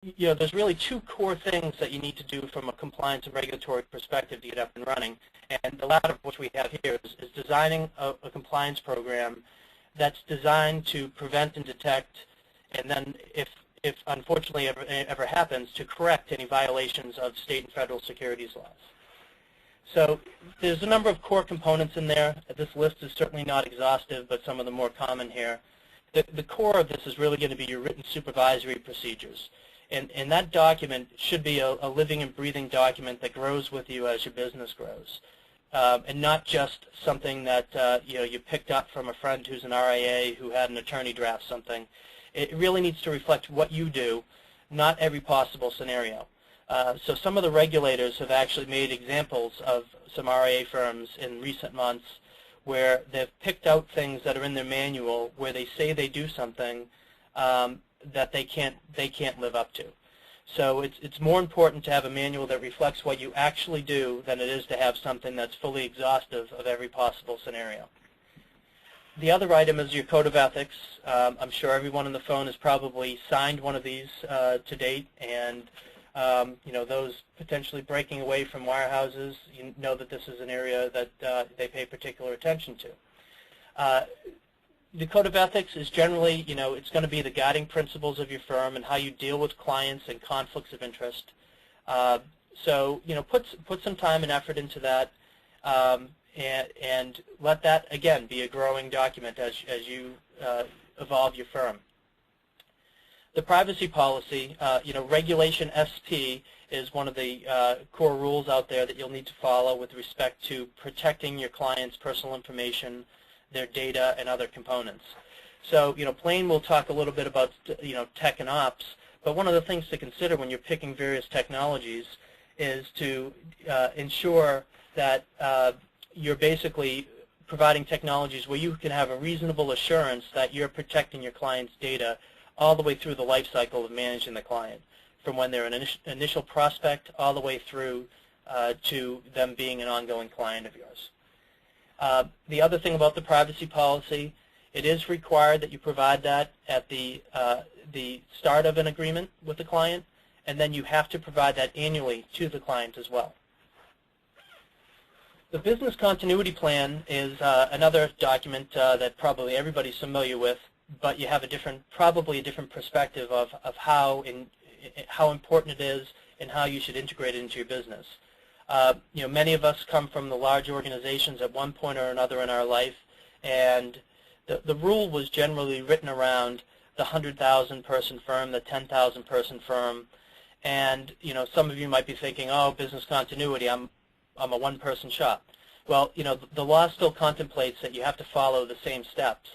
there's really two core things that you need to do from a compliance and regulatory perspective to get up and running. And the latter of which we have here is designing a compliance program that's designed to prevent and detect, and then if unfortunately ever happens, to correct any violations of state and federal securities laws. So there's a number of core components in there. This list is certainly not exhaustive, but some of the more common here. The core of this is really going to be your written supervisory procedures. And that document should be a living and breathing document that grows with you as your business grows. And not just something that you picked up from a friend who's an RIA who had an attorney draft something. It really needs to reflect what you do, not every possible scenario. So some of the regulators have actually made examples of some RIA firms in recent months where they've picked out things that are in their manual where they say they do something that they can't live up to. So it's more important to have a manual that reflects what you actually do than it is to have something that's fully exhaustive of every possible scenario. The other item is your code of ethics. I'm sure everyone on the phone has probably signed one of these to date, and those potentially breaking away from wirehouses, you know that this is an area that they pay particular attention to. The code of ethics is generally, it's going to be the guiding principles of your firm and how you deal with clients and conflicts of interest. So, put some time and effort into that, and let that, again, be a growing document as you evolve your firm. The privacy policy, Regulation SP is one of the core rules out there that you'll need to follow with respect to protecting your clients' personal information, their data, and other components. So, Blaine will talk a little bit about, tech and ops, but one of the things to consider when you're picking various technologies is to ensure that you're basically providing technologies where you can have a reasonable assurance that you're protecting your client's data all the way through the life cycle of managing the client, from when they're an initial prospect all the way through to them being an ongoing client of yours. The other thing about the privacy policy, it is required that you provide that at the start of an agreement with the client, and then you have to provide that annually to the client as well. The business continuity plan is another document that probably everybody's familiar with, but you have probably a different perspective of how important it is and how you should integrate it into your business. Many of us come from the large organizations at one point or another in our life, and the rule was generally written around the 100,000 person firm, the 10,000 person firm, and some of you might be thinking, oh, business continuity, I'm a one-person shop. Well, the law still contemplates that you have to follow the same steps,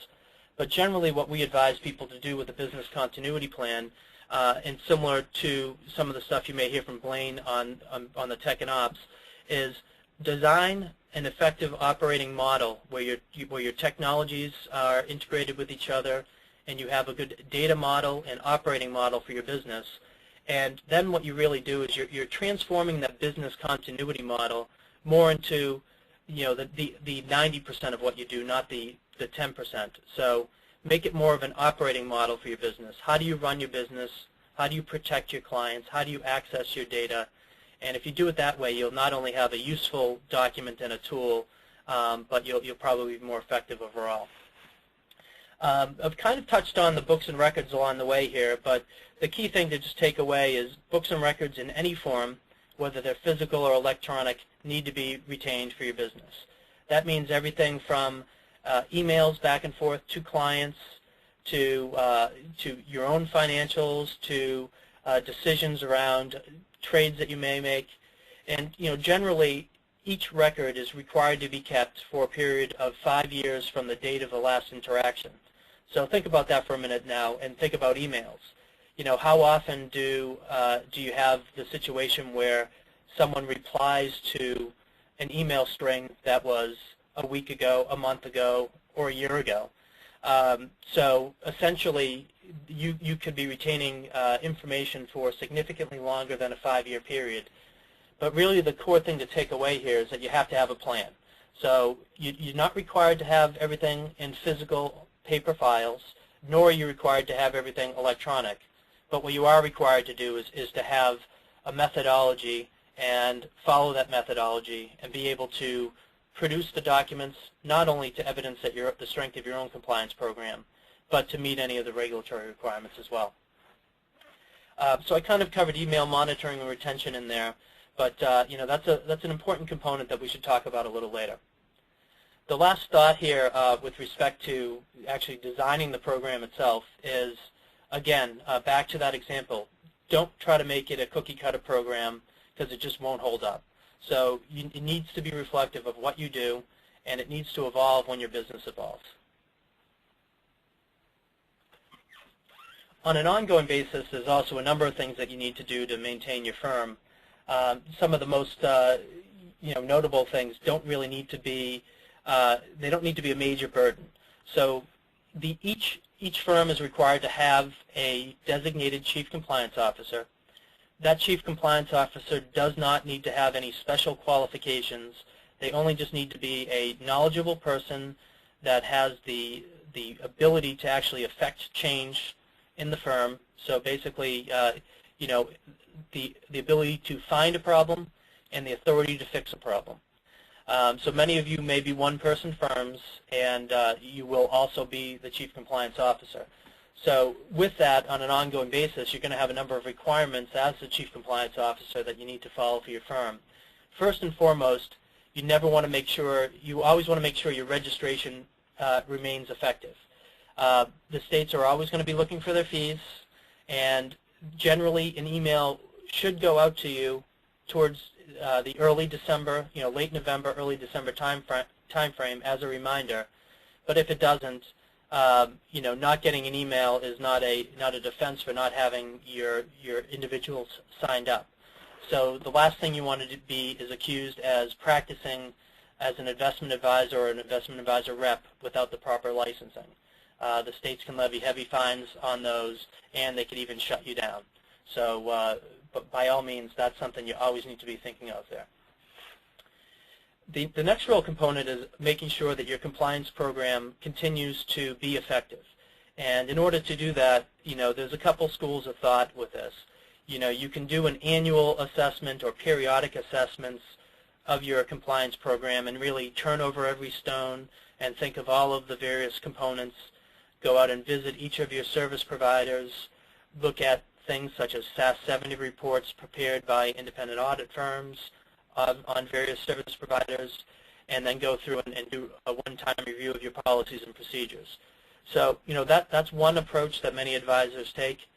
but generally what we advise people to do with the business continuity plan, and similar to some of the stuff you may hear from Blaine on the tech and ops, is design an effective operating model where your technologies are integrated with each other and you have a good data model and operating model for your business. And then what you really do is you're transforming that business continuity model more into the 90% of what you do, not the 10%. So make it more of an operating model for your business. How do you run your business? How do you protect your clients? How do you access your data? And if you do it that way, you'll not only have a useful document and a tool, but you'll probably be more effective overall. I've kind of touched on the books and records along the way here, but the key thing to just take away is books and records in any form, whether they're physical or electronic, need to be retained for your business. That means everything from emails back and forth to clients, to your own financials, to decisions around trades that you may make. And generally, each record is required to be kept for a period of 5 years from the date of the last interaction. So think about that for a minute now, and think about emails. How often do you have the situation where someone replies to an email string that was a week ago, a month ago, or a year ago? So essentially, you could be retaining information for significantly longer than a 5-year period. But really the core thing to take away here is that you have to have a plan. So you're not required to have everything in physical paper files, nor are you required to have everything electronic. But what you are required to do is to have a methodology and follow that methodology and be able to produce the documents not only to evidence that the strength of your own compliance program, but to meet any of the regulatory requirements as well. So I kind of covered email monitoring and retention in there, but that's an important component that we should talk about a little later. The last thought here with respect to actually designing the program itself is, again, back to that example. Don't try to make it a cookie-cutter program because it just won't hold up. So it needs to be reflective of what you do, and it needs to evolve when your business evolves. On an ongoing basis, there's also a number of things that you need to do to maintain your firm. Some of the most notable things don't really need to be they don't need to be a major burden. So each firm is required to have a designated chief compliance officer. That chief compliance officer does not need to have any special qualifications. They only just need to be a knowledgeable person that has the ability to actually affect change in the firm. So basically, the ability to find a problem and the authority to fix a problem. So many of you may be one-person firms, and you will also be the chief compliance officer. So with that, on an ongoing basis, you're going to have a number of requirements as the chief compliance officer that you need to follow for your firm. First and foremost, you always want to make sure your registration remains effective. The states are always going to be looking for their fees, and generally an email should go out to you towards the early December, late November, early December time frame as a reminder. But if it doesn't, not getting an email is not a defense for not having your individuals signed up. So the last thing you want to be is accused as practicing as an investment advisor or an investment advisor rep without the proper licensing. The states can levy heavy fines on those, and they could even shut you down. So, but by all means, that's something you always need to be thinking of there. The next real component is making sure that your compliance program continues to be effective. And in order to do that, there's a couple schools of thought with this. You can do an annual assessment or periodic assessments of your compliance program and really turn over every stone and think of all of the various components. Go out and visit each of your service providers, look at things such as SAS 70 reports prepared by independent audit firms on various service providers, and then go through and do a one-time review of your policies and procedures. So, that's one approach that many advisors take.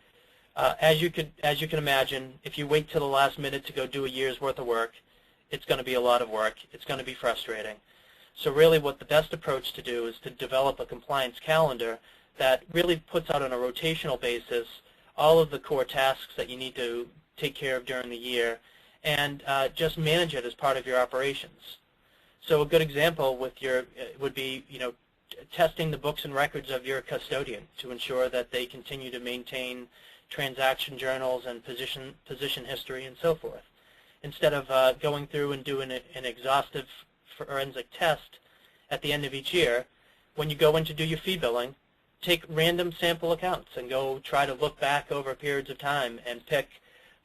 As you can imagine, if you wait till the last minute to go do a year's worth of work, it's going to be a lot of work. It's going to be frustrating. So really what the best approach to do is to develop a compliance calendar that really puts out on a rotational basis all of the core tasks that you need to take care of during the year, and just manage it as part of your operations. So a good example would be testing the books and records of your custodian to ensure that they continue to maintain transaction journals and position history and so forth. Instead of going through and doing an exhaustive forensic test at the end of each year, when you go in to do your fee billing, take random sample accounts and go try to look back over periods of time and pick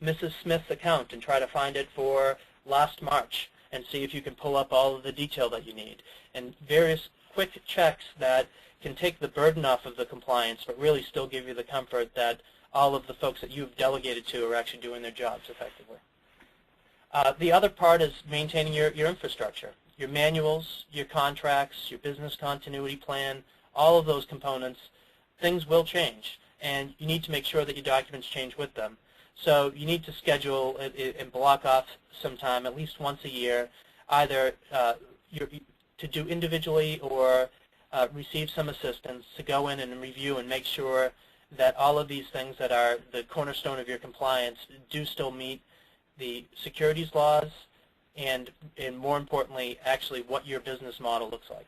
Mrs. Smith's account and try to find it for last March and see if you can pull up all of the detail that you need. And various quick checks that can take the burden off of the compliance but really still give you the comfort that all of the folks that you've delegated to are actually doing their jobs effectively. The other part is maintaining your infrastructure, your manuals, your contracts, your business continuity plan, all of those components. Things will change, and you need to make sure that your documents change with them. So you need to schedule and block off some time, at least once a year, either to do individually or receive some assistance to go in and review and make sure that all of these things that are the cornerstone of your compliance do still meet the securities laws and more importantly, actually what your business model looks like.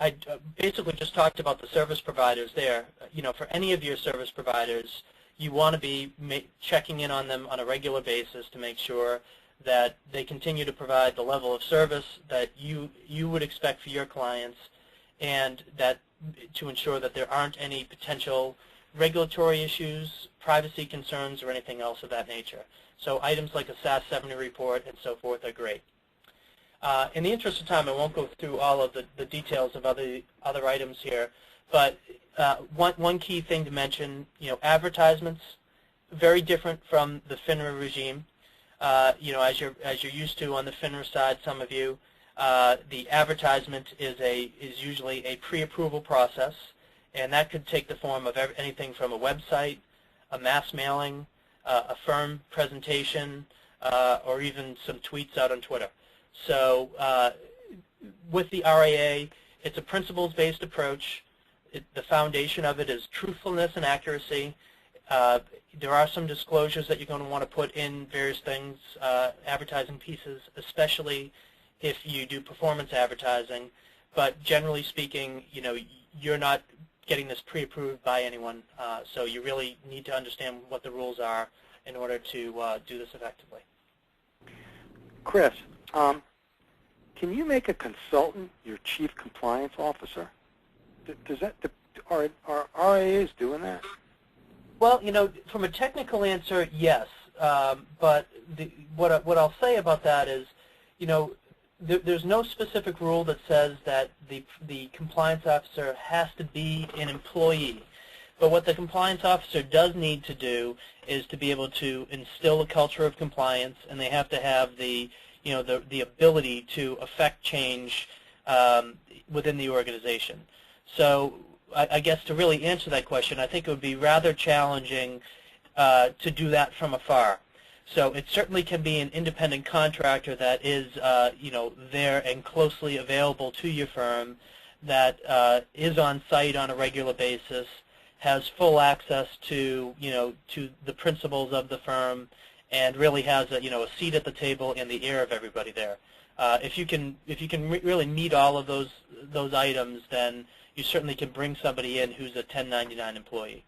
I basically just talked about the service providers there. For any of your service providers, you want to be checking in on them on a regular basis to make sure that they continue to provide the level of service that you would expect for your clients, and that to ensure that there aren't any potential regulatory issues, privacy concerns, or anything else of that nature. So items like a SAS 70 report and so forth are great. In the interest of time, I won't go through all of the details of other items here, but one key thing to mention, advertisements, very different from the FINRA regime. As you're used to on the FINRA side, some of you, the advertisement is usually a pre-approval process, and that could take the form of anything from a website, a mass mailing, a firm presentation, or even some tweets out on Twitter. So with the RAA, it's a principles-based approach. The foundation of it is truthfulness and accuracy. There are some disclosures that you're going to want to put in various things, advertising pieces, especially if you do performance advertising. But generally speaking, you're not getting this pre-approved by anyone, so you really need to understand what the rules are in order to do this effectively. Chris, can you make a consultant your chief compliance officer? Are RAAs doing that? Well, from a technical answer, yes. But what I'll say about that is, there's no specific rule that says that the compliance officer has to be an employee. But what the compliance officer does need to do is to be able to instill a culture of compliance, and they have to have the ability to affect change within the organization. So I guess to really answer that question, I think it would be rather challenging to do that from afar. So it certainly can be an independent contractor that is, there and closely available to your firm, that is on site on a regular basis, has full access to, to the principles of the firm, and really has a seat at the table and the ear of everybody there. If you can really meet all of those items, then you certainly can bring somebody in who's a 1099 employee.